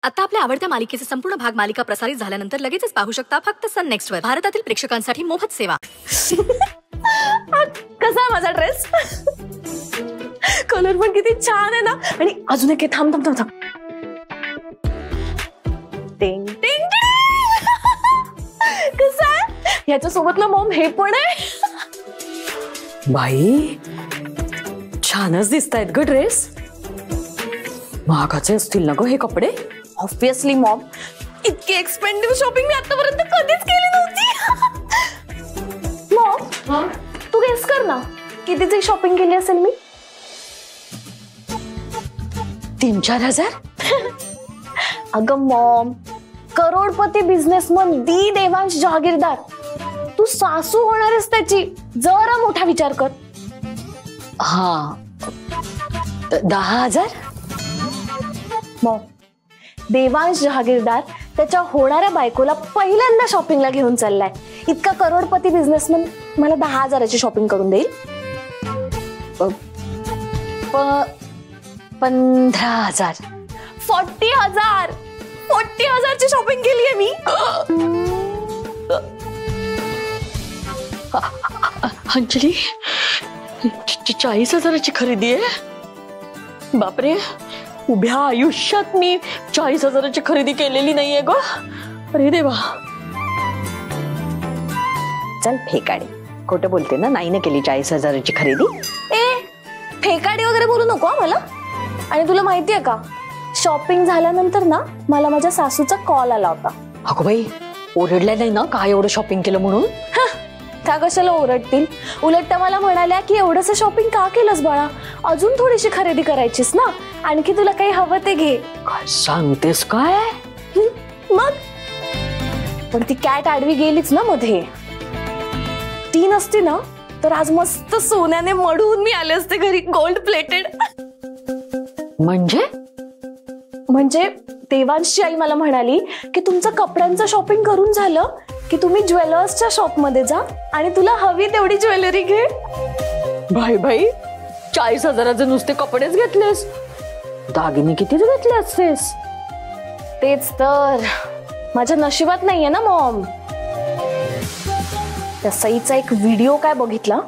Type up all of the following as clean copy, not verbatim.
आता आपल्या आवडत्या मालिकेचे संपूर्ण भाग मालिका प्रसारित झाल्यानंतर लगेचच पाहू शकता फक्त सन नेक्स्ट वर. भारतातील प्रेक्षकांसाठी मोफत सेवा. कसा आहे माझा ड्रेस? कलर पण किती छान आहे ना. आणि अजून एक थांब थांब थांब थांब. टिंग टिंग कसा आहे? याच्या सोबत ना मॉम हे पण आहे. बाई छानच दिसतायत ग ड्रेस. महागाचे असतील ना ग हे कपडे. ऑब्विसली मॉम, इतकी एक्सपेंसिव्ह शॉपिंग मी आतापर्यंत कधीच केली नव्हती. मॉम तू गेस कर ना कितीची शॉपिंग केली असेल मी. 3-4 हजार. अगं मॉम, करोडपती बिझनेसमन दी देवांश जहागीरदार, तू सासू होणार आहेस त्याची. जरा मोठा विचार कर. हा 10,000. मॉम, देवांश जहागीरदार त्याच्या होणाऱ्या बायकोला पहिल्यांदा शॉपिंगला घेऊन चाललाय. इतका करोडपती बिझनेसमन मला 10,000ची शॉपिंग करून देईल. 15,000. 40,000. 40,000ची शॉपिंग केली आहे मी. अंजली 40,000ची खरेदी आहे. बापरे, उभ्या आयुष्यात मी 40,000ची खरेदी केलेली नाहीये ग. अरे देवा. चल फेकाडी, खोटं बोलते ना. नाही ना केली 40,000ची खरेदी. फेकाडी वगैरे बोलू नको मला. आणि तुला माहितीये का, शॉपिंग झाल्यानंतर ना मला माझ्या सासूचा कॉल आला होता. अगो बाई, ओरडल्या नाही ना काय एवढं शॉपिंग केलं म्हणून? त्या कशाला ओरडतील. उलट त्या मला म्हणाल्या की एवढंसं शॉपिंग का केलंस बाळा, अजून थोडीशी खरेदी करायचीस ना, आणखी तुला काही हवं ते घे. काय सांगतेस काय? मग पण ती कॅट आडवी गेलीच ना मध्ये. ती नसती ना तर आज मस्त सोन्याने मढवून मी आले असते घरी, गोल्ड प्लेटेड. म्हणजे देवांशची आई मला म्हणाली की तुमचं कपड्यांचं शॉपिंग करून झालं की तुम्ही ज्वेलर्सच्या शॉप मध्ये जा आणि तुला हवी तेवढी ज्वेलरी घे. बाई बाई, 40,000चे नुसते कपडेच घेतलेस, दागिने किती घेतले असतेस? तेच तर माझ्या नशिबात नाहीये ना मॉम. त्या सईचा एक व्हिडिओ काय बघितला,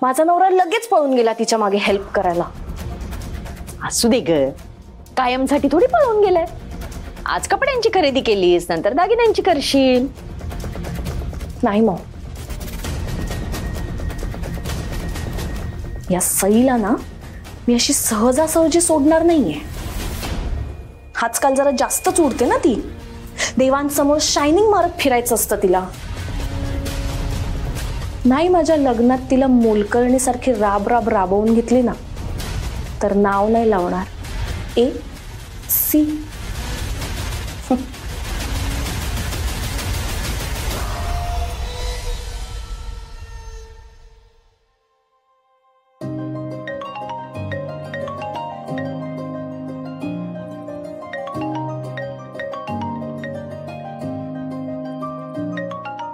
माझा नवरा लगेच पळून गेला तिच्या मागे हेल्प करायला. असू दे ग, कायमसाठी थोडी पळून गेलाय. आज कपड्यांची खरेदी केलीस, नंतर दागिन्यांची करशील. नाही मॉम, या सईला ना मी अशी सहजासहजी सोडणार नाहीये. आजकाल जरा जास्तच उडते ना ती. देवांसमोर शायनिंग मारत फिरायचं असतं तिला. नाही माझ्या लग्नात तिला मोलकर्णीसारखी राब राबवून घेतली ना तर नाव नाही लावणार. AC.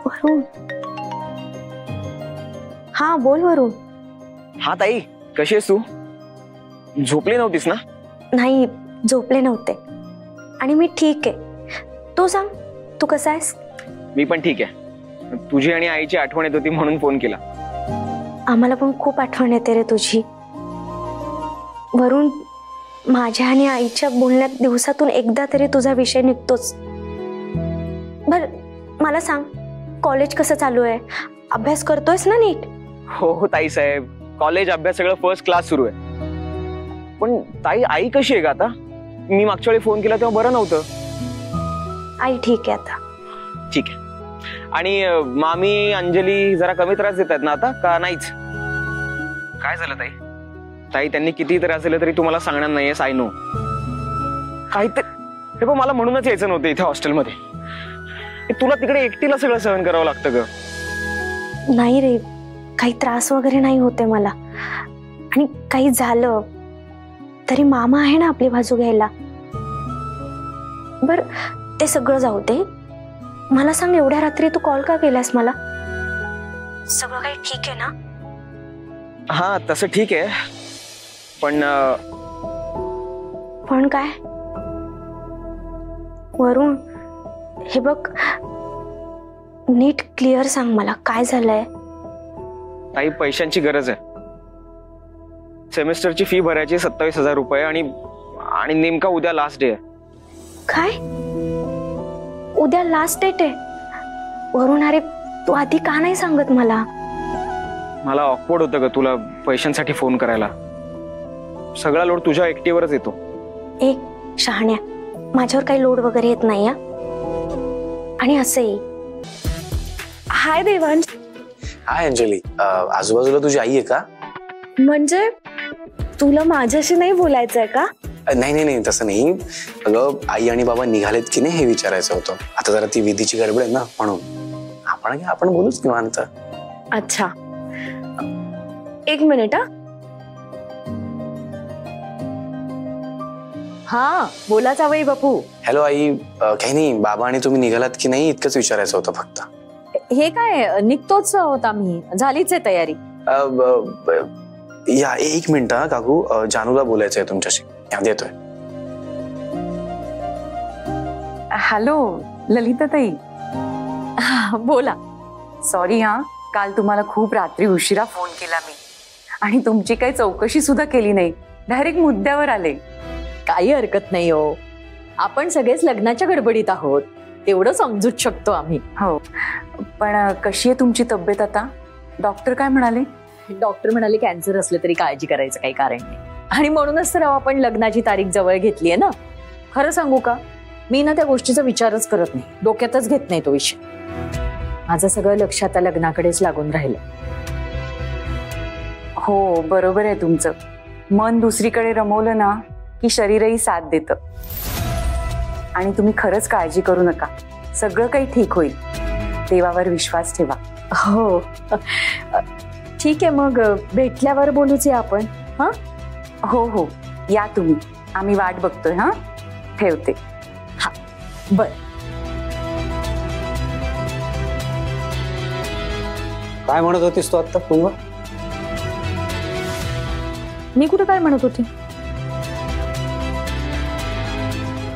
वरुण. हा बोल वरुण. हा ताई, कशी आहेस तू? झोपली नव्हतीस ना? नाही, झोपले नव्हते आणि मी ठीक आहे. तू सांग, तू कसा आहेस? मी पण ठीक आहे. तुझी आणि आईची आठवण येत होती म्हणून फोन केला. आम्हाला पण खूप आठवण येते रे तुझी. वरुण, माझ्या आणि आईच्या बोलण्यात दिवसातून एकदा तरी तुझा विषय निघतोच. बर मला सांग, कॉलेज कसं चालू आहे? अभ्यास करतोयस ना नीट? हो ताई साहेब, कॉलेज अभ्यास सगळं फर्स्ट क्लास सुरू आहे. पण ताई, आई कशी आहे का आता? मी मागच्या वेळी फोन केला तेव्हा बरं नव्हतं. आई ठीक आहे आता. ठीक आहे. आणि मामी अंजली जरा कमी त्रास देतात ना आता, का नाहीच? काय झालं ताई? ताई, त्यांनी किती त्रास दिले तरी तुम्हाला सांगणार नाहीयेस, आय नो. काही हे पण मला म्हणूनच यायचं नव्हतं इथे हॉस्टेलमध्ये. तुला तिकडे एकटीला सगळं सहन करावं लागतं ग. नाही रे, काही त्रास वगैरे नाही होते मला. आणि काही झालं तरी मामा आहे ना आपली बाजू घ्यायला. बर ते सगळं जाऊ दे. मला सांग, एवढ्या रात्री तू कॉल का केलास मला? सगळं काही ठीक आहे ना? हा तसं ठीक आहे, पण पण काय? वरुण, हे बघ, नीट क्लिअर सांग मला काय झालंय. ताई पैशांची गरज आहे. सेमेस्टरची फी भरायची 27,000 रुपये आणि नेमका उद्या लास्ट डे आहे. काय? उद्या लास्ट डेट आहे? वरुण, अरे तू आधी का नाही सांगत मला? मला ऑकवर्ड होतं ग तुला पैशांसाठी फोन करायला. सगळा लोड तुझ्या एकटीवरच येतो. एक शहाण्या, माझ्यावर काही लोड वगैरे येत नाही. आणि असंही, हाय देवांश. हाय अंजली, आजूबाजूला तुझी आई आहे का? म्हणजे तुला माझ्याशी नाही बोलायचंय का? नाही नाही नाही, तसं नाही. अगं आई आणि बाबा निघालेत की नाही हे विचारायचं होतं. आता जरा ती विधीची गडबड आहे ना, म्हणून आपण बोलूच निवांत. अच्छा, एक मिनिट. हा बोला जावई बापू. हॅलो आई, काही नाही, बाबा आणि तुम्ही निघालात की नाही इतकंच विचारायचं होतं फक्त. हे काय, निघतोच होता मी, झालीच आहे तयारी. या एक मिनिट हा काकू, जानूला बोलायचं आहे तुमच्याशी. येतोय. हॅलो ललिताताई. बोला. सॉरी हा, काल तुम्हाला खूप रात्री उशिरा फोन केला मी आणि तुमची काही चौकशी सुद्धा केली नाही. डायरेक्ट मुद्द्यावर आले. काही हरकत नाही हो, आपण सगळेच लग्नाच्या गडबडीत आहोत, तेवढं समजूच शकतो आम्ही. हो, पण कशी आहे तुमची तब्येत आता? डॉक्टर काय म्हणाले? डॉक्टर म्हणाले कॅन्सर असले तरी काळजी करायचं काही कारण नाही. आणि म्हणूनच तर आपण लग्नाची तारीख जवळ घेतलीये ना. खरं सांगू का, मी ना त्या गोष्टीचा विचारच करत नाही, डोक्यातच घेत नाही तो विषय. माझं सगळं लक्ष आता लग्नाकडेच लागून राहिलं. हो बरोबर आहे तुमचं. मन दुसरीकडे रमवलं ना की शरीरही साथ देतं. आणि तुम्ही खरंच काळजी करू नका, सगळं काही ठीक होईल. देवावर विश्वास ठेवा. हो ठीक आहे, मग भेटल्यावर बोलूच या आपण. हा हो हो, या तुम्ही, आम्ही वाट बघतोय. हा ठेवते. हा बर. काय म्हणत होतीस तू आता पुन्हा? मी कुठे काय म्हणत होते?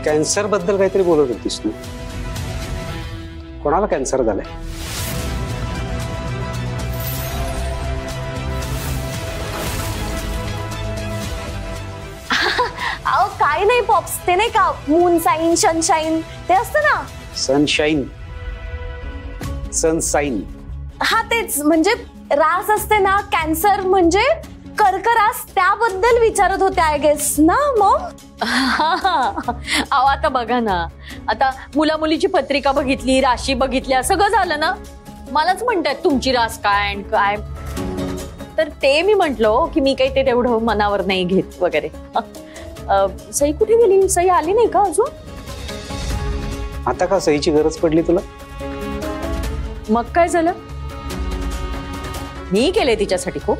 कॅन्सर बद्दल काहीतरी बोलत होतीस तू. कोणाला कॅन्सर झालाय? अहो काय नाही पॉप्स, ते नाही का मून साईन सनशाईन ते असतं ना. सनशाईन? सनसाईन? हा तेच, म्हणजे रास असते ना, कॅन्सर म्हणजे कर्करास, त्याबद्दल विचारत होते आय गेस ना मॉम. अहो आता बघा ना, आता मुला मुलीची पत्रिका बघितली, राशी बघितल्या, सगळं झालं ना. मलाच म्हणतात तुमची रास काय काय, तर ते मी म्हंटलो की मी काही ते तेवढं मनावर नाही घेत वगैरे. सई कुठे गेली? सई आली नाही का अजून? आता का सईची गरज पडली तुला? मग काय झालं? मी केले तिच्यासाठी खूप,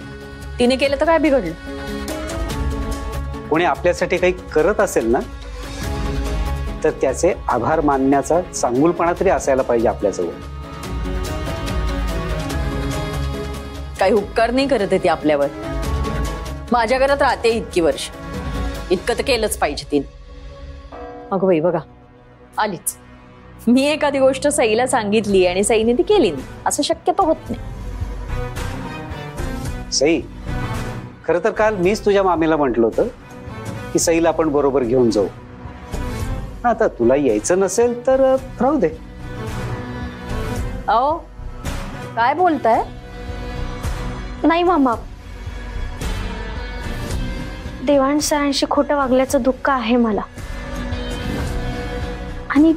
तिने केलं तर काय बिघडलं? कोणी आपल्यासाठी काही करत असेल ना, तर त्याचे आभार मानण्याचा चांगुलपणा तरी असायला पाहिजे आपल्याजवळ. काही उपकार नाही करत आहे ती आपल्यावर. माझ्या घरात राहते इतकी वर्ष, इतकं तर केलंच पाहिजे तिने. अगं बाई बघा, आलीच. मी एखादी गोष्ट सईला सांगितली आणि सईने ती केली नाही, असं शक्यतो होत नाही. सई, खरं तर काल मीच तुझ्या मामीला म्हटलं होतं की सईला आपण बरोबर घेऊन जाऊ. आता तुला यायचं नसेल तर राहू दे. अहो काय बोलताय? नाही मामा, देवांश सरांशी खोटं वागल्याचं दुःख आहे मला, आणि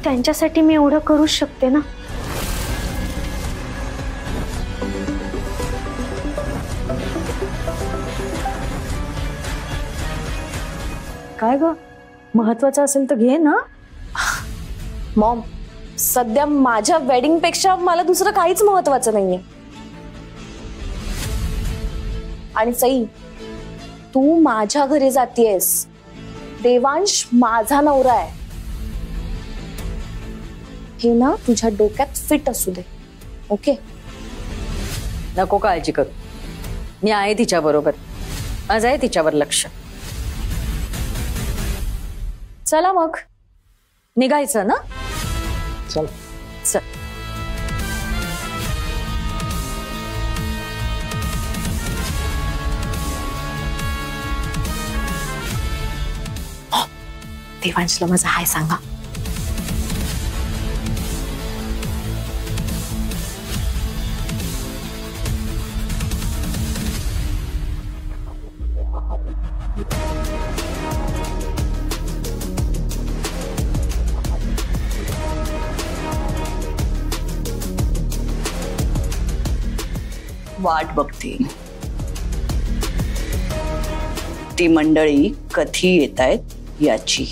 त्यांच्यासाठी मी एवढं करूच शकते ना. काय ग, महत्वाचं असेल तर घे ना. मॉम, सध्या माझ्या वेडिंग पेक्षा मला दुसरं काहीच महत्वाचं नाहीये. आणि सई, तू माझ्या घरी जातीयस, देवांश माझा नवरा आहे, हे ना तुझ्या डोक्यात फिट असू दे. ओके? नको काळजी करू, मी आहे तिच्या बरोबर. आज आहे तिच्यावर लक्ष. चला मग निघायचं ना? चल. चल. देवांशला माझा हाय सांगा. वाट बघते ती मंडळी कधी येतायत याची.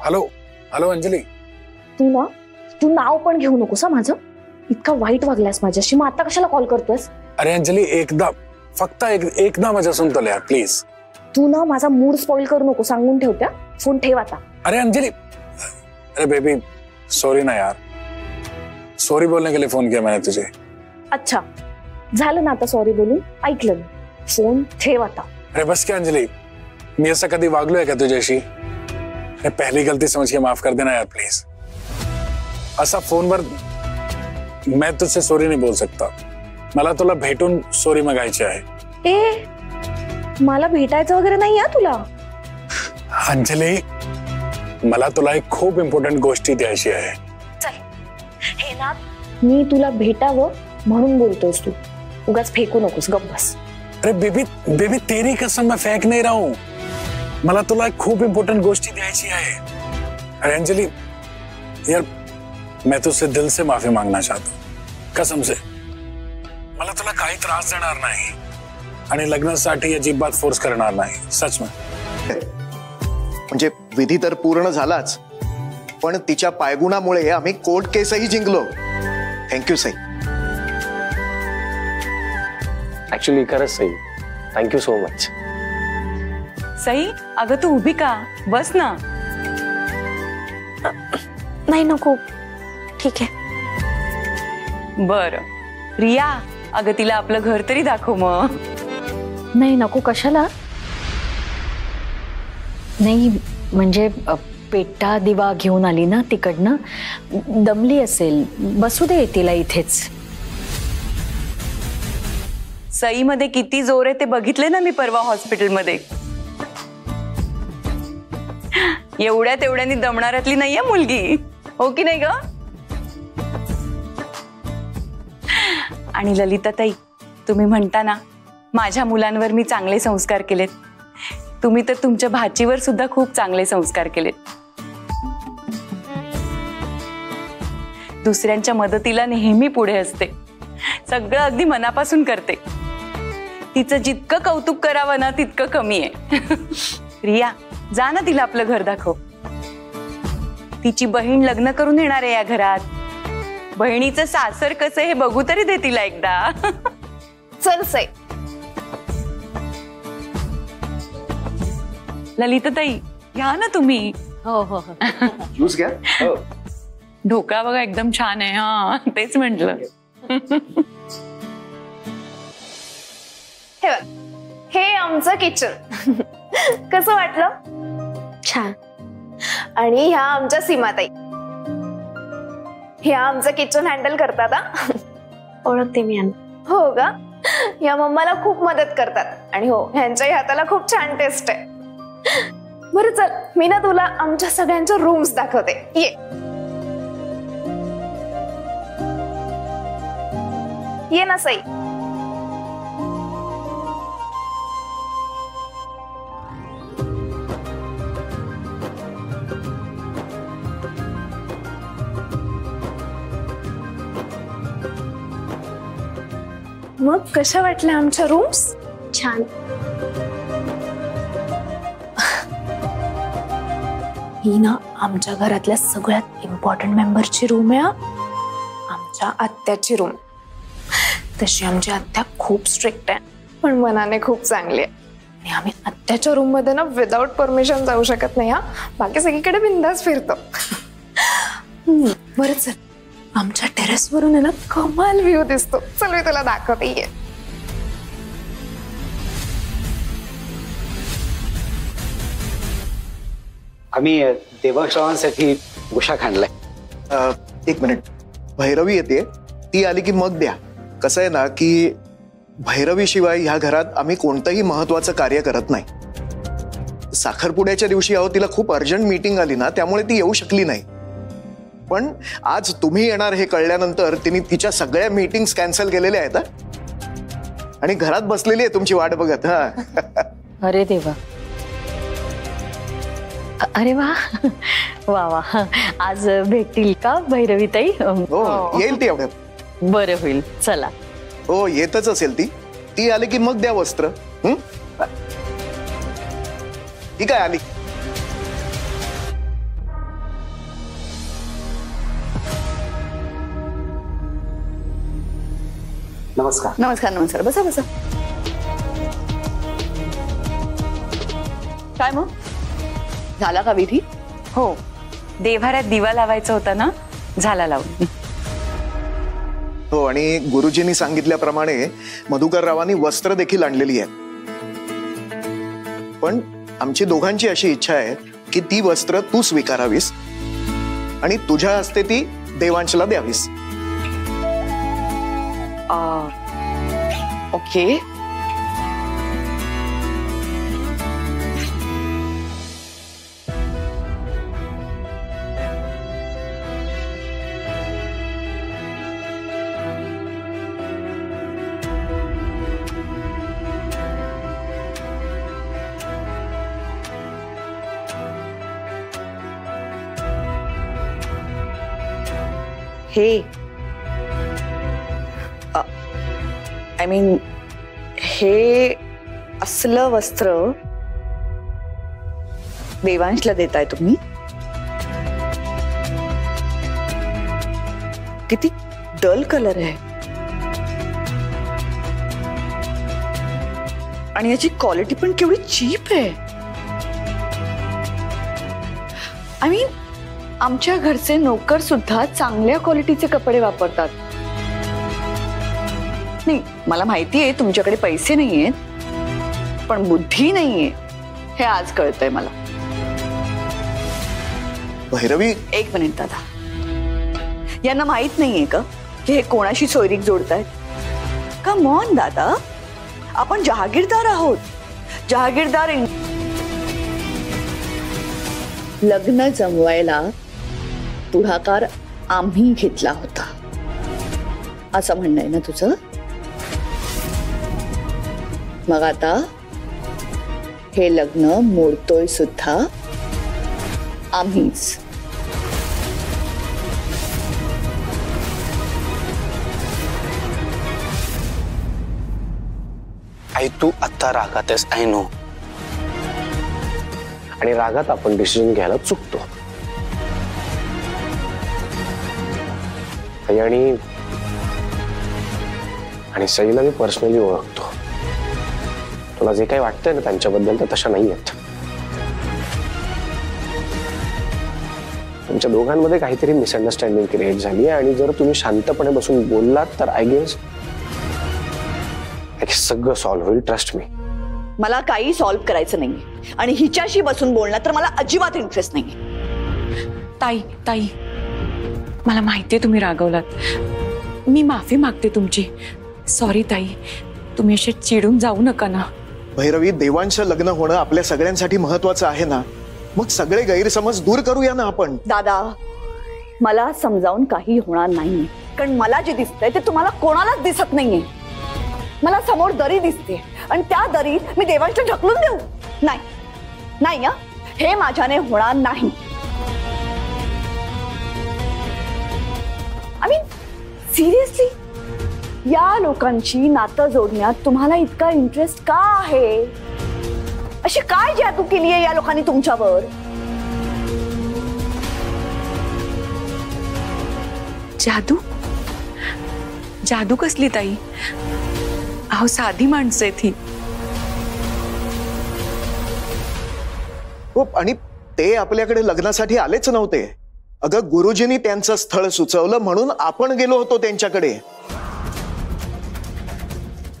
Hello hello Anjali. तू नाव पण घेऊ नकोस हा माझं. इतका वाईट वागलास माझ्याशी, मग आता कशाला कॉल करतोयस? अरे अंजली एकदा फक्त एकदा माझ्यासून तो यार प्लीज. तू ना माझा मूड स्पॉइल करू नको, सांगून ठेवत्या. फोन ठेव आता. अरे अंजली, अरे बेबी सॉरी ना यार, सॉरी बोलने के लिए फोन किया मैंने तुझे. अच्छा झालं ना आता सॉरी बोलून, ऐकलं. फोन ठेव आता. अरे बस क्या अंजली, मी असं कधी वागलोय का तुझ्याशी? पहली गलती समझ के माफ कर देना यार प्लीज. असा फोनवर मैं तुझसे सॉरी नहीं बोल सकता. मला तुला भेटून सॉरी मागायची आहे. ए मला भेटायचं वगैरे नाही या तुला. अंजली मला तुला एक खूप इम्पॉर्टंट गोष्टी द्यायची आहे. चल हे ना, मी तुला भेटावं म्हणून बोलतोस तू. उगाच फेकू नकोस, गप्प बस. अरे बेबी बेबी तेरी कसम मैं फेंक नहीं रहा हूं. मला तुला एक खूप इम्पॉर्टंट गोष्टी द्यायची आहे. अरे अंजली यार, मैं तुझसे दिल से माफी मांगना चाहता हूं, कसम से. मला तुला काही त्रास देणार नाही आणि लग्नासाठी अजिबात फोर्स करणार नाही, सच में. म्हणजे विधी तर पूर्ण झालाच, पण तिच्या पायगुणामुळे आम्ही कोर्ट केसही जिंकलो. थँक्यू सई. ऍक्च्युली खरंच Sai, thank you so much. Sai अगं तू उभी का, बस ना. नाही नको, ठीक आहे. बर रिया, अगं तिला आपलं घर तरी दाखव मग. नाही नको, कशाला? नाही म्हणजे पेटा दिवा घेऊन आली ना तिकडनं, दमली असेल, बसू दे तिला इथेच. सई मध्ये किती जोर आहे ते बघितले ना मी परवा हॉस्पिटलमध्ये. एवढ्या तेवढ्यानी दमणाऱ्यातली नाहीये मुलगी, हो की नाही ग? आणि ललिताताई, तुम्ही म्हणता ना माझ्या मुलांवर मी चांगले संस्कार केलेत, तुम्ही तर तुमच्या भाचीवर सुद्धा खूप चांगले संस्कार केलेत. दुसऱ्यांच्या मदतीला नेहमी पुढे असते, सगळं अगदी मनापासून करते. तिचं जितकं कौतुक करावं ना तितकं कमी आहे. रिया जा ना, तिला आपलं घर दाखव. तिची बहीण लग्न करून येणार आहे या घरात. बहिणीचं सासर कसं हे बघू तरी दे तिला एकदा. चल सई. ललिताताई घ्या ना तुम्ही. हो हो हो. ज्यूस घ्या. हो. ढोकळा बघा एकदम छान आहे. हा तेच म्हटलं. हे आमचं किचन. कसं वाटलं? छान. आणि ह्या आमच्या सीमाताई, ह्या आमचं किचन हँडल करतात. ओळखते मी यांना. हो का? या मम्माला खूप मदत करतात आणि हो ह्यांच्याही हाताला खूप छान टेस्ट आहे. बरं चल, मी ना तुला आमच्या सगळ्यांच्या रूम्स दाखवते. ये ना सई. मग कशा वाटल्या आमच्या रूम्स? छान. ही ना आमच्या घरातल्या सगळ्यात इम्पॉर्टंट मेंबरची रूम आहे. आमच्या आत्याची रूम. तशी आमची आत्या खूप स्ट्रिक्ट आहे, पण मनाने खूप चांगली आहे. आणि आम्ही आत्याच्या रूम मध्ये ना विदाउट परमिशन जाऊ शकत नाही. हा, बाकी सगळीकडे बिंदास फिरतो. बरं चल, आमच्या टेरेसवरून आहे ना कमाल व्ह्यू दिसतो. चल मी तुला दाखवते. ये. आम्ही देवाश्रवांसाठी उशाख आणलाय. एक मिनिट, भैरवी येते, ती आली की मग द्या. कसं आहे ना की भैरवी शिवाय ह्या घरात आम्ही कोणतंही महत्वाचं कार्य करत नाही. साखरपुड्याच्या दिवशी अहो तिला खूप अर्जंट मीटिंग आली ना, त्यामुळे ती येऊ शकली नाही. पण आज तुम्ही येणार हे कळल्यानंतर तिने तिच्या सगळ्या मीटिंग्स कॅन्सल केलेल्या आहेत आणि घरात बसलेली आहे तुमची वाट बघत. हा. अरे देवा, अरे वा वा वा. आज भेटतील का भैरवी ताई? हो, येईल ती एवढ्यात. बरं होईल, चला. हो, येतच असेल ती. ती आली की मग द्या वस्त्र. ती काय आली? नमस्कार. नमस्कार. नमस्कार. बसा बसा. काय मग झाला का विधी? हो, देव्हाऱ्यात दिवा लावायचा होता ना, झाला लावून. हो, आणि गुरुजींनी सांगितल्याप्रमाणे मधुकररावांनी वस्त्र देखील आणलेली आहेत. पण आमची दोघांची अशी इच्छा आहे की ती वस्त्र तू स्वीकारावीस आणि तुझ्या हस्ते ती देवांशला द्यावीस. ओके. हे आय मीन हे असलं वस्त्र देवांशला देताय तुम्ही? किती डल कलर आहे आणि याची क्वालिटी पण केवढी चीप आहे. आय मीन आमच्या घरचे नोकर सुद्धा चांगल्या क्वालिटीचे कपडे वापरतात. नाही, मला माहिती आहे तुमच्याकडे पैसे नाहीयेत, पण बुद्धी नाहीये हे आज कळतंय मला. भैरवी, एक मिनिट दादा, यांना माहित नाहीये का की हे कोणाशी सोयरीक जोडतायत? कम ऑन दादा, आपण जहागीरदार आहोत. जहागीरदार लग्न जमवायला पुढाकार आम्ही घेतला होता असं म्हणणं आहे ना तुझं? मग आता हे लग्न मोडतोय सुद्धा आम्हीच. आई, तू आता रागात आहेस, आय नो. आणि रागात आपण डिसिजन घ्यायला चुकतो. आणि सईला मी पर्सनली ओळखतो. तुला जे काही वाटतंय ना त्यांच्याबद्दल तर तशा नाही आहेत. तुमच्या दोघांमध्ये काहीतरी मिसअंडरस्टँडिंग क्रिएट झाली आहे आणि जर तुम्ही शांतपणे बसून बोललात तर आय गेस सगळं सॉल्व्ह होईल. Trust me. मला काही सॉल्व्ह करायचं नाही आणि हिच्याशी बसून बोलणं तर मला अजिबात इंटरेस्ट नाही. ताई ताई, मला माहितीये तुम्ही रागवलात, मी माफी मागते तुमची. सॉरी ताई, तुम्ही असे चिडून जाऊ नका ना. भैरवी, देवांचं लग्न होणं आपल्या सगळ्यांसाठी महत्वाचं आहे ना. मग सगळे गैरसमज दूर करूया ना आपण. दादा, मला समजावून काही होणार नाही, कारण मला जे दिसतंय ते तुम्हाला कोणालाच दिसत नाहीये. मला समोर दरी दिसते आणि त्या दरीत मी देवांशला ढकलून देऊ? नाही नाही, हे माझ्याने होणार नाही. आय मीन सिरियसली, या लोकांची नातं जोडण्यात तुम्हाला इतका इंटरेस्ट का आहे? अशी काय जादू केली आहे या लोकांनी तुमच्यावर? जादू? जादू कसली ताई? अहो साधी माणसं आहेत ही. हो, आणि ते आपल्याकडे लग्नासाठी आलेच नव्हते. अगं गुरुजींनी त्यांचं स्थळ सुचवलं म्हणून आपण गेलो होतो त्यांच्याकडे.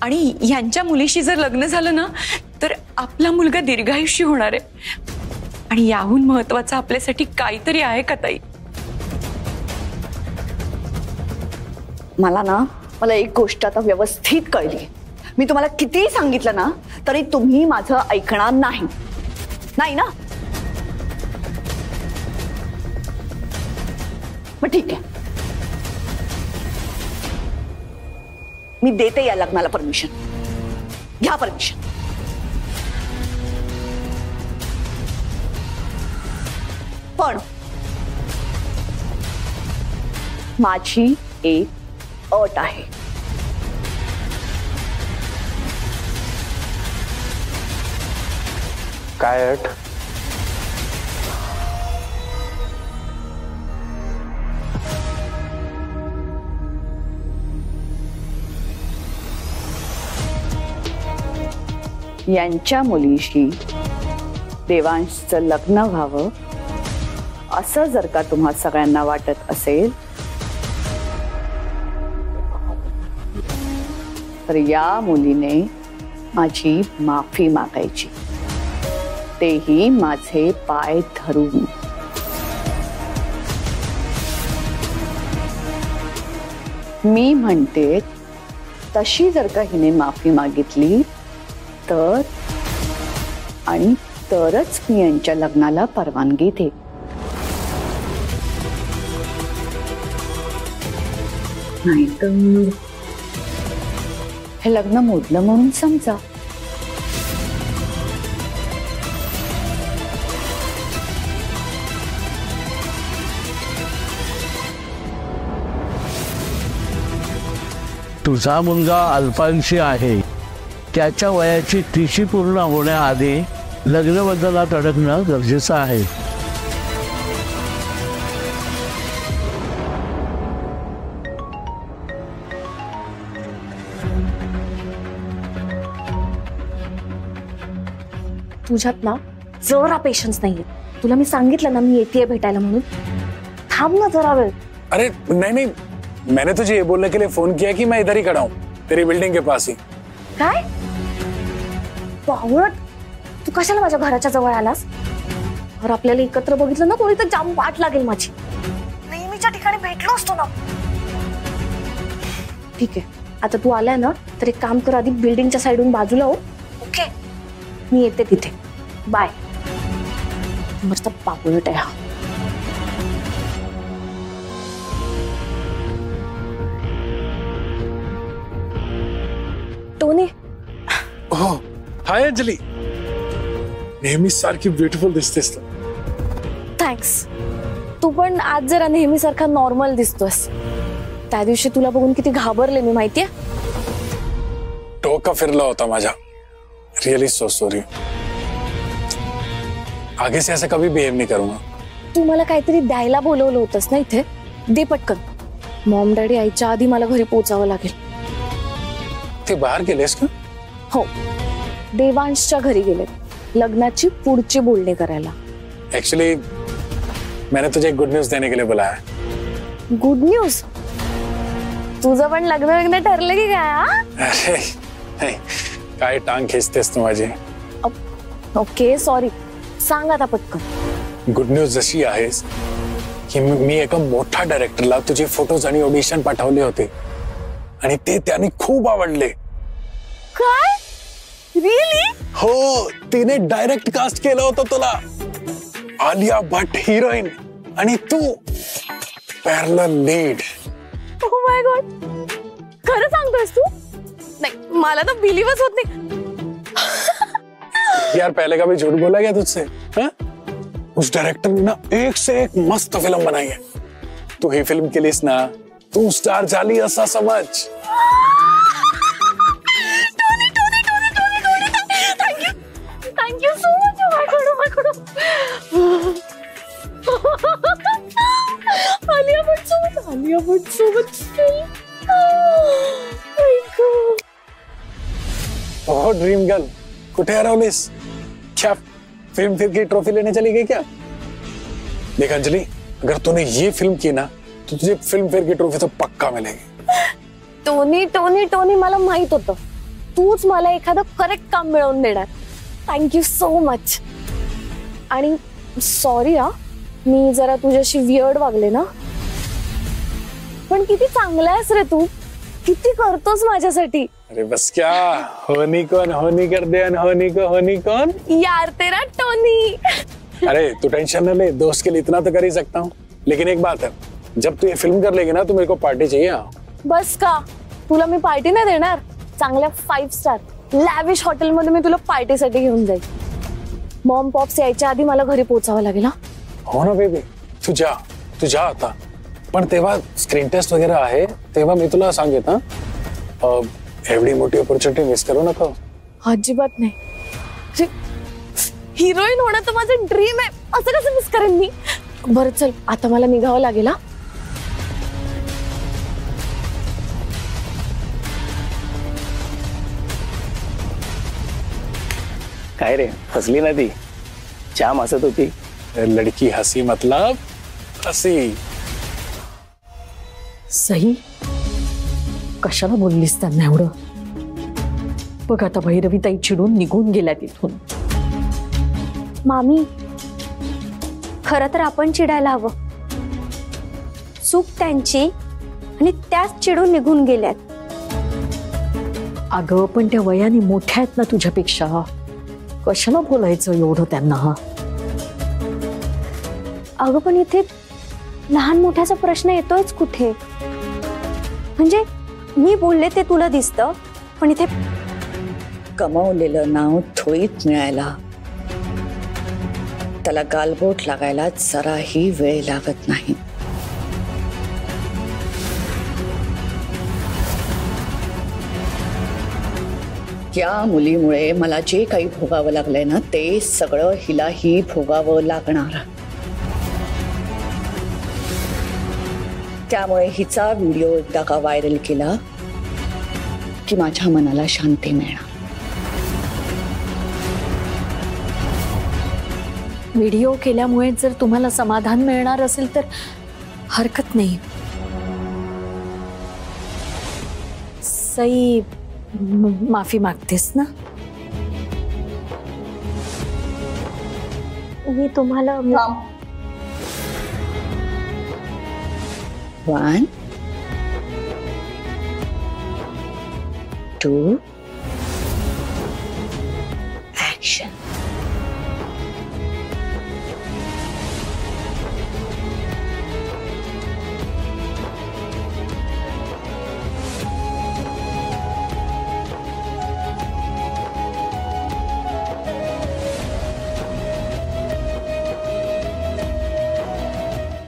आणि यांच्या मुलीशी जर लग्न झालं ना तर आपला मुलगा दीर्घायुष्य होणार आहे. आणि याहून महत्वाचं आपल्यासाठी काहीतरी आहे का ताई? मला एक गोष्ट आता व्यवस्थित कळली. मी तुम्हाला कितीही सांगितलं ना तरी तुम्ही माझं ऐकणार नाही. नाही ना? मग ठीक आहे, मी देते या लग्नाला परमिशन. घ्या परमिशन. पण माझी एक अट आहे. काय अट? यांच्या मुलीशी देवांशचं लग्न व्हावं असं जर का तुम्हा सगळ्यांना वाटत असेल तर या मुलीने माझी माफी मागायची, तेही माझे पाय धरून. मी म्हणते तशी जर का हिने माफी मागितली तर आणि तरच मी यांच्या लग्नाला परवानगी दे. नाहीतर हे लग्न मोडलं म्हणून समजा. तुझा मुलगा अल्पायुषी आहे. त्याच्या वयाची 30 पूर्ण होण्याआधी लग्नबंधनात अडकणं गरजेचं आहे. तुझ्यात ना जरा पेशन्स नाहीये. तुला मी सांगितलं ना मी येतेय भेटायला म्हणून. थांब ना जरा वेळ. अरे नहीं, मैंने तुझे ये बोलने के लिए फोन किया कि मैं इधर ही खड़ा हूँ, तेरी बिल्डिंग के पास ही. काय पावळट, तू कशाला माझ्या घराच्या जवळ आलास? और आपल्याला एकत्र बघितलं ना कोणी तर जाम वाट लागेल माझी. नेहमीच्या ठिकाणी भेटलो असतो ना. ठीक आहे, आता तू आलाय ना तर एक काम कर, आधी बिल्डिंगच्या साइडून बाजूला हो. ओके, मी येते तिथे. बाय. मस्त पावळट आहे हा. टोनी. हो, हाय अंजली. नेहमी सारखी ब्युटिफुल दिसतेस तू. थँक्स. तू पण आज जरा नेहमी सारखा नॉर्मल दिसतोस. त्या दिवशी तुला बघून किती घाबरले मी, माहितीये? डोका फिरला होता माझा. Really so sorry. आगे से ऐसा कभी बिहेव नहीं करूंगा. तू मला काहीतरी द्यायला बोलवलं होतंस ना इथे. दे पटकन. मॉम डॅडी यायच्या आधी मला घरी पोहोचावं लागेल. ते बाहेर गेलेस का? हो, देवांशच्या घरी गेले लग्नाची पुढची बोलणी करायला. एक्चुअली मैंने तुझे एक गुड न्यूज देने के लिए बुलाया. Good news? तुझं पण लग्न ठरलं की काय? अरे नाही, काय टांग खेचतेस तू माझी. ओके सॉरी, सांग आता पटकन. गुड न्यूज अशी आहे की मी एका मोठ्या डायरेक्टरला तुझे फोटोज आणि ऑडिशन पाठवले होते आणि ते त्यांनी खूप आवडले. काय? रिअली? हो, तिने डायरेक्ट कास्ट केलं होतं तुला. आलिया भट्ट हिरोईन आणि तू parallel lead. Oh my god, खरं सांगतोयस तू? नाही, मला तर बिलीवच होत नाही. यार पहले कभी झूठ बोला गया तुझसे? हाँ? उस डायरेक्टर ने ना एक से एक मस्त फिल्म बनाई है. तू ही फिल्म केलीस ना, तू स्टार झाली असा समज. Thank you so much. Alia Bhatt सोबत ओह ड्रीम गर्ल, कुठे हरवलीस? क्या फिल्म फेयर की ट्रॉफी लेने चली गई क्या? देख अंजलि, अगर तूने ये फिल्म की ना तो तुझे फिल्म फेयर की ट्रॉफी तो पक्का मिलेगी। टोनी टोनी टोनी, मला माहित होतं तूच मला एखादं करेक्ट काम मिळवून देणार. Thank you so much. आणि सॉरी हा, मी जरा तुझ्याशी वियर्ड वागले ना, पण किती चांगला आहेस रे तू, किती करतोस माझ्यासाठी. अरे बस क्या, होनी कौन होनी कर दे, होनी को होनी कौन. यार तेरा टोनी. अरे तू टेंशन न ले, दोस्त के लिए इतना तो कर ही सकता हूँ. लेकिन एक बात है, जब तू ये फिल्म कर लेगी ना तो मेरे को पार्टी चाहिए. बस का, तुला मी पार्टी नाही देणार. चांगल्या 5 स्टार लॅविश हॉटेलमध्ये मी तुला पार्टीसाठी घेऊन जाईल. मॉम पॉप्स यायच्या आधी मला घरी पोहोचावं लागेल. हो ना बेबी, तू जा आता. पण तेव्हा स्क्रीन टेस्ट वगैरे आहे, तेव्हा मी तुला सांगेन. हा, एवढी मोठी ऑपॉर्च्युनिटी मिस करू नका. अजिबात नाही. हिरोईन होणं तर माझं ड्रीम आहे, असं कसं मिस करेन मी. बरं चल, आता मला निघावं लागेल. काय रे, फसली ना ती? जाम हसत होती. लडकी हसी मतलब हसी. सही, कशाला बोललीस त्यांना एवढं? बघ आता भैरवी ताई चिडून निघून गेल्या तिथून. मामी, खरं तर आपण चिडायला हवं. चूक त्यांची आणि त्याच चिडून निघून गेल्यात. अगं पण त्या वयाने मोठ्या आहेत ना तुझ्यापेक्षा, कशाला बोलायचं एवढं त्यांना? अगं पण इथे लहान मोठ्याचा प्रश्न येतोयच कुठे? म्हणजे मी बोलले ते तुला दिसतं, पण इथे कमावलेलं नाव थोडीच मिळायला त्याला गालबोट लागायला जराही वेळ लागत नाही. या मुलीमुळे मला जे काही भोगावं लागलंय ना, ते सगळं हिलाही भोगावं लागणार. त्यामुळे हिचा व्हिडिओ एकदा का व्हायरल केला की माझ्या मनाला शांती मिळणार. व्हिडिओ केल्यामुळे जर तुम्हाला समाधान मिळणार असेल तर हरकत नाही. सई, माफी मागतेस ना? मी तुम्हाला 1 2 ऍक्शन.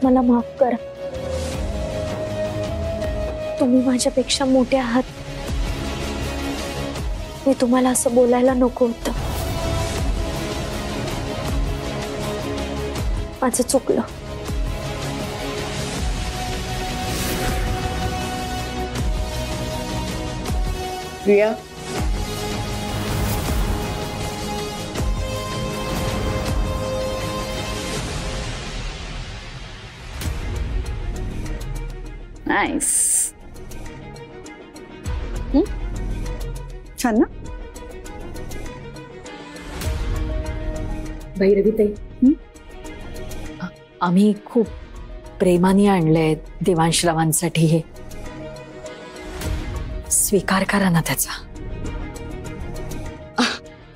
मला माफ करा. तुम्ही माझ्यापेक्षा मोठे आहात. मी तुम्हाला असं बोलायला नको होतं. माझं चुकलं. प्रिया, नाइस. छान ना? भैरवी ताई, आम्ही खूप प्रेमाने आणलंय देवांशरावांसाठी. हे स्वीकार करा ना त्याचा.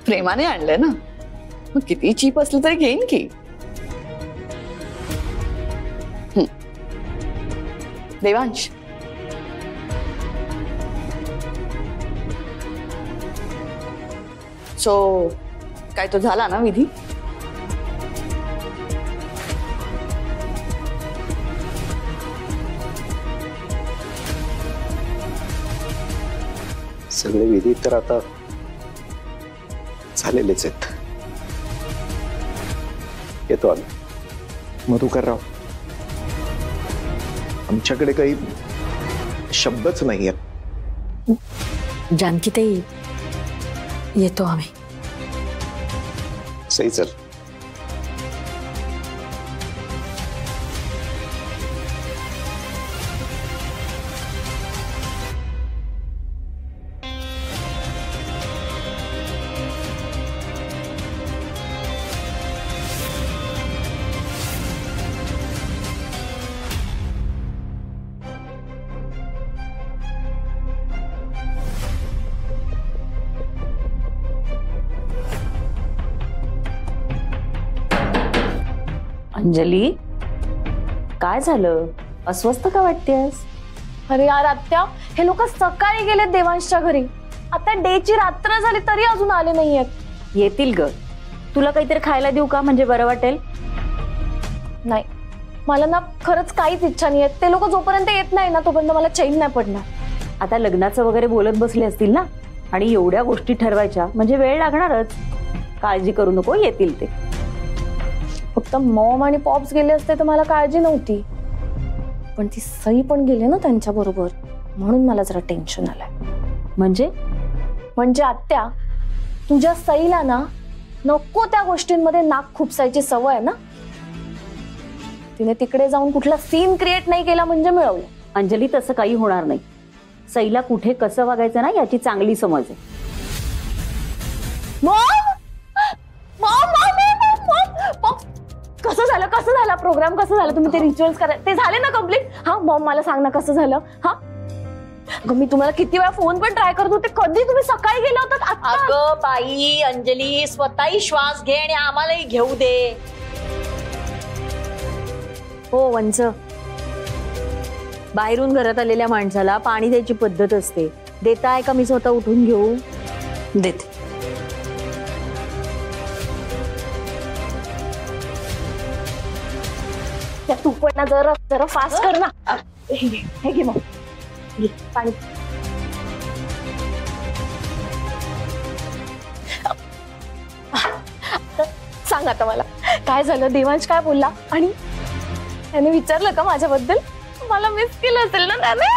प्रेमाने आणलंय ना, मग किती चीप असलं तरी घेईन की. देवांश, सो काय तो झाला ना विधी? सगळे विधी तर आता झालेलेच आहेत. येतो आम्ही. मधुकरराव, आमच्याकडे काही शब्दच नाही आहेत. जानकी ताई, येतो आम्ही. सई चल. अंजली, काय झालं? अस्वस्थ का वाटतेस? अरे यार आत्या, हे लोक सकाळी गेलेत देवांशच्या घरी. आता डेची रात्र झाली तरी अजून आले नाहीयेत. येतील ग. तुला काहीतरी खायला देऊ का, म्हणजे बरं वाटेल? नाही, मला ना खरंच काहीच इच्छा नाहीये. ते लोक जोपर्यंत येत नाही ना तोपर्यंत मला चैन नाही पडणार. आता लग्नाचं वगैरे बोलत बसले असतील ना, आणि एवढ्या गोष्टी ठरवायच्या म्हणजे वेळ लागणारच. काळजी करू नको, येतील ते. फक्त मॉम आणि पॉप्स गेले असते तर मला काळजी नव्हती, पण ती सई पण गेली ना त्यांच्या बरोबर, म्हणून मला जरा टेन्शन आलंय. म्हणजे आत्या, तुझ्या सईला ना नको त्या गोष्टींमध्ये नाक खुपसायची सवय आहे ना. तिने तिकडे जाऊन कुठला सीन क्रिएट नाही केला म्हणजे मिळवलं. अंजली, तसं काही होणार नाही. सईला कुठे कसं वागायचं ना याची चांगली समज आहे. कसं झालं प्रोग्राम? कसं झालं? तुम्ही ते रिच्युअल्स ते झाले ना कम्प्लीट? हा मॉम, मला सांग ना कसं झालं. हा अगं, मी तुम्हाला किती वेळा फोन पण ट्राय करत होते. कधी तुम्ही सकाळी गेला होता? अगं बाई अंजली, स्वतःही श्वास घे आणि आम्हालाही घेऊ दे. हो वंच, बाहेरून घरात आलेल्या माणसाला पाणी द्यायची पद्धत असते. देताय का मी स्वतः उठून घेऊ? देते. तू पण ना जरा फास्ट कर ना. हे घे मग पाणी. सांग आता मला काय झालं? देवांश काय बोलला? आणि त्याने विचारलं का माझ्याबद्दल? मला मिस केलं असेल ना त्याने.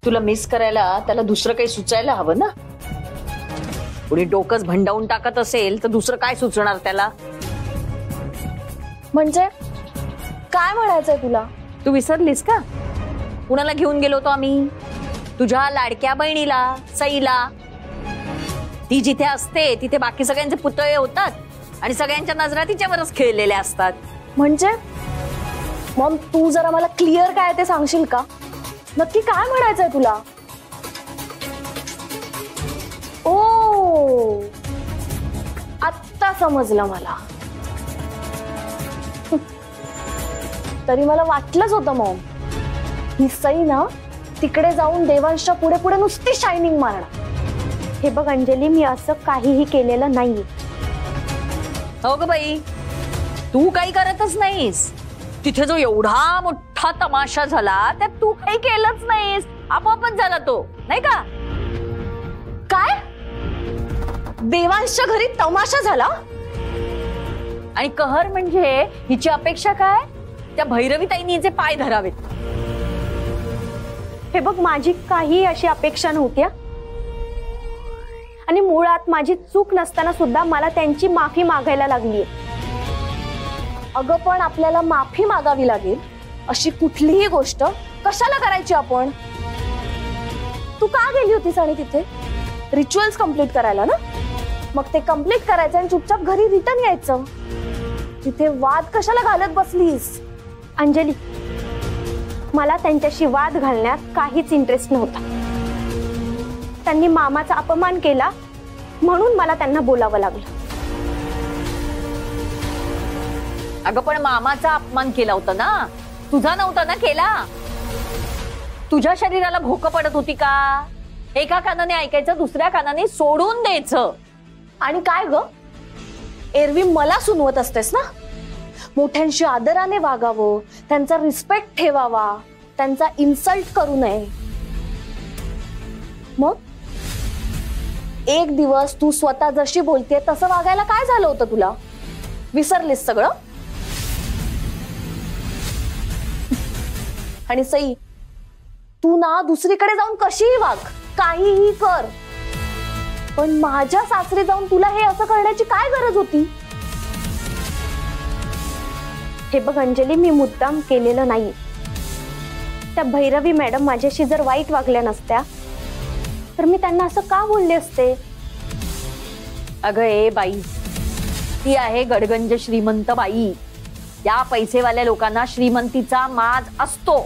तुला मिस करायला त्याला दुसरं काही सुचायला हवं ना. कुणी डोकंच भंडावून टाकत असेल तर दुसरं काय सुचणार त्याला? म्हणजे काय म्हणायचंय तुला? तू विसरलीस का? कुणाला घेऊन गेलो होतो आम्ही? तुझ्या लाडक्या बहिणीला, सईला. ती जिथे असते तिथे बाकी सगळ्यांचे पुतळे होतात आणि सगळ्यांच्या नजरा तिच्यावरच खेळलेल्या असतात. म्हणजे मॉम, तू जरा मला क्लिअर काय ते सांगशील का? नक्की काय म्हणायचंय तुला? ओ, आत्ता समजलं मला. तरी मला वाटलंच होतं मॉम, ही सई ना तिकडे जाऊन देवांशच्या पुढे पुढे नुसती शायनिंग मारणार. हे बघ अंजली, मी असं काहीही केलेलं नाहीये. हो ग बाई, तू काही करतच नाहीस. तिथे जो एवढा मोठा तमाशा झाला त्यात तू काही केलंच नाहीस. आपोआपच झाला तो, नाही का? काय? देवांशच्या घरी तमाशा झाला? आणि कहर म्हणजे हिची अपेक्षा काय? त्या भैरवी ताईंनी जे पाय धरावेत. हे बघ, माझी काही अशी अपेक्षा नव्हती. आणि मुळात माझी चूक नसताना सुद्धा मला त्यांची माफी मागायला लागली. अगं पण आपल्याला माफी मागावी लागेल अशी कुठलीही गोष्ट कशाला करायची आपण? तू का गेली होतीस आणि तिथे रिच्युअल्स कम्प्लीट करायला ना? मग ते कम्प्लीट करायचं आणि चुपचाप घरी रिटर्न यायचं. तिथे वाद कशाला घालत बसलीस? अंजली, मला त्यांच्याशी वाद घालण्यात काहीच इंटरेस्ट नव्हता. त्यांनी मामाचा अपमान केला म्हणून मला त्यांना बोलावं लागलं. अगं पण मामाचा अपमान केला होता ना, तुझा नव्हता ना केला. तुझ्या शरीराला भोक पडत होती का? एका कानाने ऐकायचं, दुसऱ्या कानाने सोडून द्यायचं. आणि काय ग, एरवी मला सुनवत असतेस ना? मोठ्यांशी आदराने वागावं, त्यांचा रिस्पेक्ट ठेवावा, त्यांचा इन्सल्ट करू नये. मग एक दिवस तू स्वतः जशी बोलतेय तसं वागायला काय झालं होतं तुला? विसरलीस सगळं? आणि सई, तू ना दुसरीकडे जाऊन कशीही वाग, काहीही कर, पण माझ्या सासरी जाऊन तुला हे असं करण्याची काय गरज होती? हे बघ अंजली, मी मुद्दाम केलेलं नाही. त्या भैरवी मॅडम माझ्याशी जर वाईट वागल्या नसत्या तर मी त्यांना असं का बोलले असते? अगं ए बाई, ती आहे गडगंज श्रीमंत बाई. या पैसेवाल्या लोकांना श्रीमंतीचा माज असतो.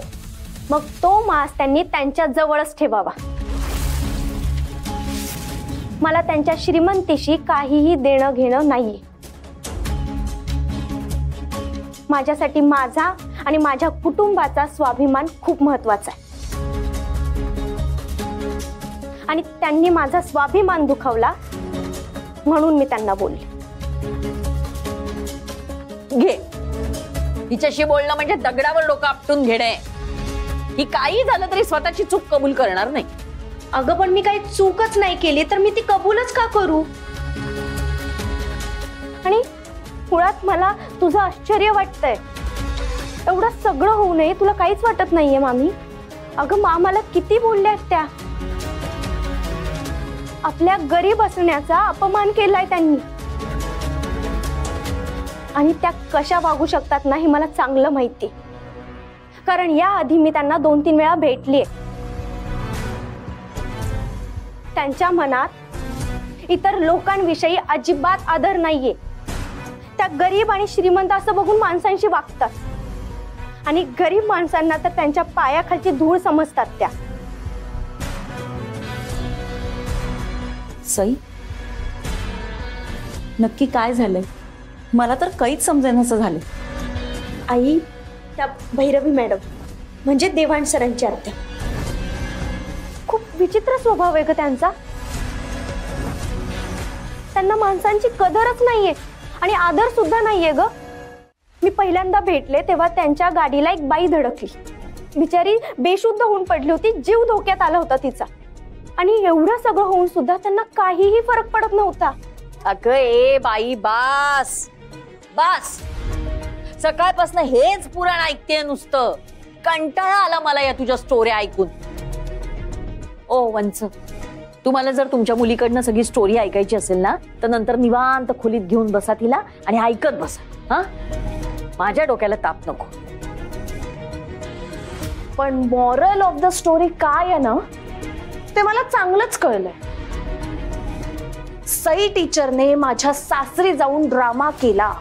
मग तो माज त्यांनी त्यांच्या जवळच ठेवावा. मला त्यांच्या श्रीमंतीशी काहीही देणं घेणं नाहीये. माझ्यासाठी माझा आणि माझ्या कुटुंबाचा स्वाभिमान खूप महत्वाचा आहे. आणि त्यांनी माझा स्वाभिमान दुखावला म्हणून मी त्यांना बोलले. घे, हिच्याशी बोलणं म्हणजे दगडावर डोकं आपटून घेणे. ही काही झालं तरी स्वतःची चूक कबूल करणार नाही. अगं पण मी काही चूकच नाही केली तर मी ती कबूलच का करू? आणि मुळात मला तुझं आश्चर्य वाटतंय. एवढं सगळं होऊ नये तुला काहीच वाटत नाहीये मामी? अगं मामाला किती बोलल्या त्या. आपल्या गरीब असण्याचा अपमान केलाय त्यांनी. आणि त्या कशा वागू शकतात ना हे मला चांगलं माहिती, कारण या आधी मी त्यांना 2-3 वेळा भेटलीये. त्यांच्या मनात इतर लोकांविषयी अजिबात आदर नाहीये. त्या गरीब आणि श्रीमंत असं बघून माणसांशी वागतात आणि गरीब माणसांना तर त्यांच्या पायाखालची धूळ समजतात त्या. सई, नक्की काय झालंय? मला तर काहीच समजेनासं झालं. आई, त्या भैरवी मॅडम म्हणजे देवांश सरांची आत्या, खूप विचित्र स्वभाव आहे ग त्यांचा. त्यांना माणसांची कदरच नाहीये आणि आदर सुद्धा नाहीये ग. मी पहिल्यांदा भेटले तेव्हा त्यांच्या गाडीला एक बाई धडकली. बिचारी बेशुद्ध होऊन पडली होती, जीव धोक्यात आला होता तिचा. आणि एवढं सगळं होऊन सुद्धा त्यांना काहीही फरक पडत नव्हता. अगं ए बाई, बास बास. सकाळपासून हेच पुराण ऐकते नुसतं. कंटाळा आला मला या तुझ्या स्टोरी ऐकून. ओ वंच, तुम्हाला जर तुमच्या मुलीकडनं सगळी स्टोरी ऐकायची असेल ना तर नंतर निवांत खोलीत घेऊन बसा तिला आणि ऐकत बसा. हा, माझ्या डोक्याला ताप नको. पण मॉरल ऑफ द स्टोरी काय आहे ना ते मला चांगलंच कळलंय. सई टीचरने माझ्या सासरी जाऊन ड्रामा केला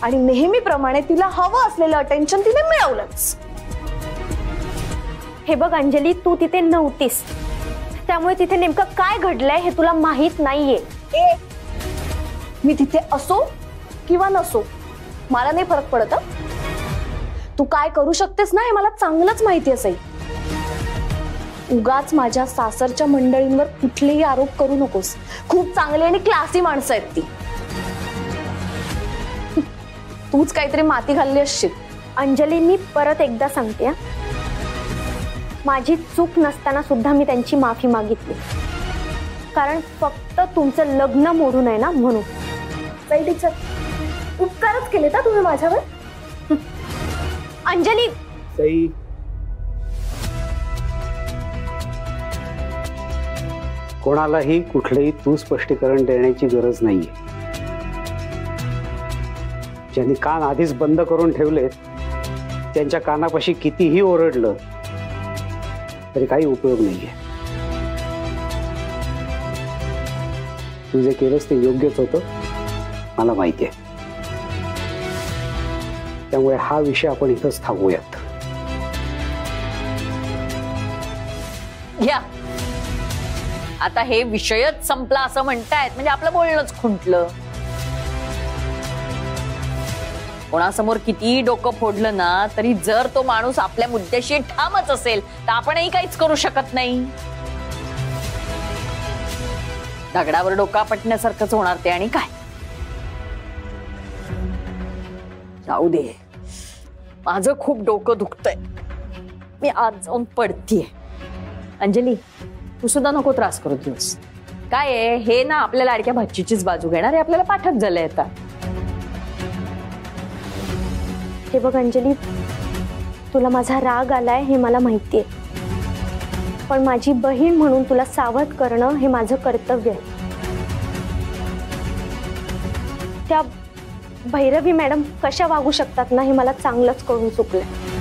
आणि नेहमीप्रमाणे तिला हवं असलेलं अटेन्शन तिने मिळवलंच. हे बघ अंजली, तू तिथे नव्हतीस त्यामुळे तिथे नेमकं काय घडलंय हे तुला माहित नाहीये. मी तिथे असो किंवा नसो मला नाही फरक पडत. तू काय करू शकतेस ना हे मला चांगलंच माहिती असेल. उगाच माझ्या सासरच्या मंडळींवर कुठलेही आरोप करू नकोस. खूप चांगली आणि क्लासी माणसं आहेत ती. तूच काहीतरी माती घालली असशील. अंजली, मी परत एकदा सांगते, माझी चूक नसताना सुद्धा मी त्यांची माफी मागितली, कारण फक्त तुमचं लग्न मोडून आहे ना म्हणून. सई टीचर, उपकारच केले का तुम्ही माझ्यावर? अंजली, सई, कोणालाही कुठलेही तू स्पष्टीकरण देण्याची गरज नाहीये. ज्यांनी कान आधीच बंद करून ठेवलेत त्यांच्या कानापाशी कितीही ओरडलं तरी काही उपयोग नाहीये. तू जे केलंस ते योग्यच होतं, मला माहिती आहे. त्यामुळे हा विषय आपण इथंच थांबूयात. घ्या, आता हे विषयच संपला असं म्हणतायत म्हणजे आपलं बोलणंच खुंटलं. कोणासमोर किती डोकं फोडलं ना तरी जर तो माणूस आपल्या मुद्द्याशी ठामच असेल तर आपणही काहीच करू शकत नाही. दगडावर डोका पटण्यासारखंच होणार ते. आणि काय, जाऊ दे, माझं खूप डोकं दुखतंय. मी आज जाऊन पडतीये. अंजली, तू सुद्धा नको त्रास करू दिवस. काय आहे हे ना, आपल्या लाडक्या भाचीचीच बाजू घेणार आहे. आपल्याला पाठच झालंय आता. हे बघ अंजली, तुला माझा राग आलाय हे मला माहितीये, पण माझी बहीण म्हणून तुला सावध करणं हे माझं कर्तव्य आहे. त्या भैरवी मॅडम कशा वागू शकतात ना हे मला चांगलंच कळून चुकलंय.